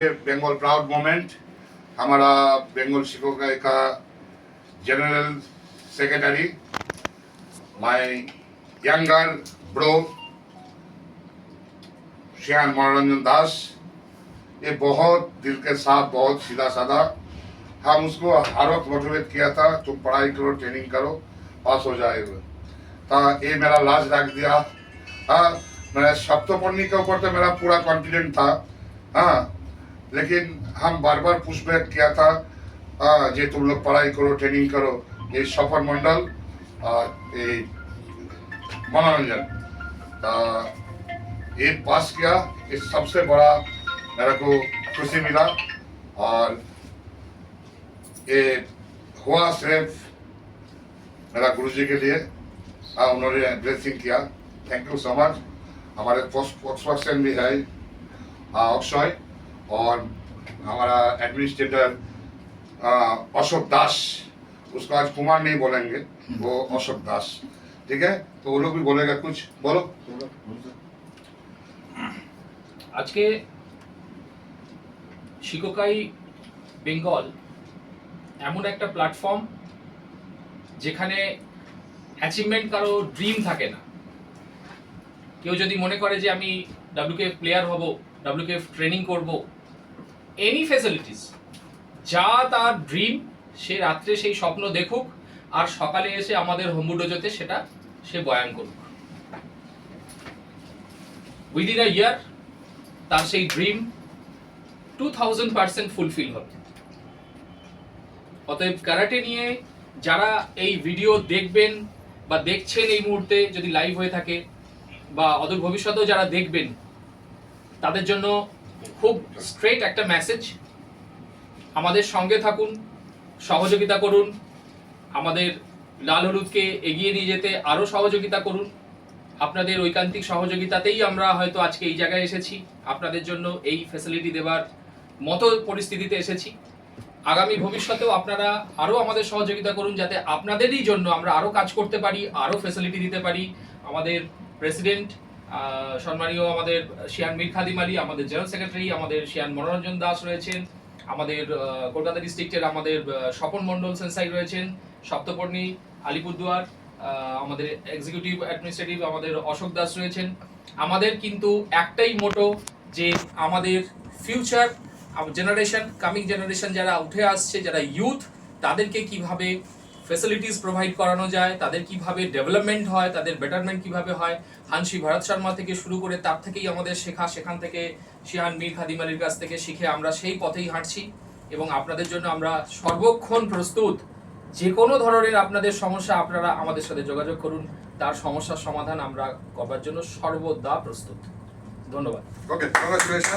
Bengal proud moment. हमारा बंगाल शिक्षक का general secretary, my younger bro Shyan Manoranjan Das, ये बहुत दिल के साथ, बहुत सीधा साधा। हम उसको हर वक्त मोटिवेट किया था, तुम पढ़ाई करो, ट्रेनिंग करो, पास हो जाएगा। तो ये मेरा लाज रख दिया। हाँ, मेरा सप्तपर्णी के ऊपर तो मेरा पूरा कॉन्फिडेंट था। हाँ, लेकिन हम बार बार पुशबैक किया था, जे तुम लोग पढ़ाई करो, ट्रेनिंग करो। ये सफर मंडल और ये मनोरंजन, ये पास किया, ये सबसे बड़ा मेरे को खुशी मिला। और ये हुआ सिर्फ मेरा गुरुजी के लिए, उन्होंने ब्लेसिंग किया। Thank you so much. हमारे स्पोक्सपर्सन भी है अक्षय, और हमारा एडमिनिस्ट्रेटर अशोक दास, उसको आज कुमार नहीं बोलेंगे, वो अशोक दास, ठीक है? तो वो लोग भी बोलेगा कुछ। बोलो। আজকে শিকোকাই বেঙ্গল এমন একটা প্ল্যাটফর্ম যেখানে অ্যাচিভমেন্ট কারো ড্রিম থাকে না। কেউ যদি মনে করে যে আমি WKF প্লেয়ার হব, WKF ট্রেনিং করব, এনি ফ্যাসিলিটিস যা তার ড্রিম, সে রাত্রে সেই স্বপ্ন দেখুক আর সকালে এসে আমাদের হোমবুডোজোতে সেটা সে বয়ান করুক। উইদিন আ ইয়ার তার সেই ড্রিম 2000% ফুলফিল হবে। অতএব ক্যারাটে নিয়ে যারা এই ভিডিও দেখবেন বা দেখছেন এই মুহূর্তে, যদি লাইভ হয়ে থাকে, বা অদূর ভবিষ্যতেও যারা দেখবেন, তাদের জন্য খুব স্ট্রেট একটা মেসেজ: আমাদের সঙ্গে থাকুন, সহযোগিতা করুন, আমাদের লাল হলুদকে এগিয়ে নিয়ে যেতে আরও সহযোগিতা করুন। আপনাদের ঐকান্তিক সহযোগিতাতেই আমরা হয়তো আজকে এই জায়গায় এসেছি, আপনাদের জন্য এই ফ্যাসিলিটি দেওয়ার মতো পরিস্থিতিতে এসেছি। আগামী ভবিষ্যতেও আপনারা আরও আমাদের সহযোগিতা করুন, যাতে আপনাদেরই জন্য আমরা আরও কাজ করতে পারি, আরও ফ্যাসিলিটি দিতে পারি। আমাদের প্রেসিডেন্ট সম্মানীয় আমাদের শিয়ান মীর খাদিম আলী, আমাদের জেনারেল সেক্রেটারি আমাদের শিয়ান মনোরঞ্জন দাস রয়েছেন, আমাদের কলকাতা ডিস্ট্রিক্টের আমাদের স্বপন মণ্ডল সেন্সাই রয়েছেন, সপ্তপর্ণী আলিপুরদুয়ার আমাদের এক্সিকিউটিভ অ্যাডমিনিস্ট্রেটিভ আমাদের অশোক দাস রয়েছেন। আমাদের কিন্তু একটাই মোটো, যে আমাদের ফিউচার জেনারেশন, কামিং জেনারেশন যারা উঠে আসছে, যারা ইউথ, তাদেরকে কিভাবে ফ্যাসিলিটিস প্রোভাইড করানো যায়, তাদের কিভাবে ডেভেলপমেন্ট হয়, তাদের বেটারমেন্ট কিভাবে হয়, হানসি ভারত শর্মা থেকে শুরু করে তার থেকেই আমাদের শেখা। সেখান থেকে শিয়ান মীর খাদিম আলীর কাছ থেকে শিখে আমরা সেই পথেই হাঁটছি, এবং আপনাদের জন্য আমরা সর্বক্ষণ প্রস্তুত। যে কোনো ধরনের আপনাদের সমস্যা, আপনারা আমাদের সাথে যোগাযোগ করুন, তার সমস্যার সমাধান আমরা করবার জন্য সর্বদা প্রস্তুত। ধন্যবাদ। ওকে, কংগ্রাচুলেশন।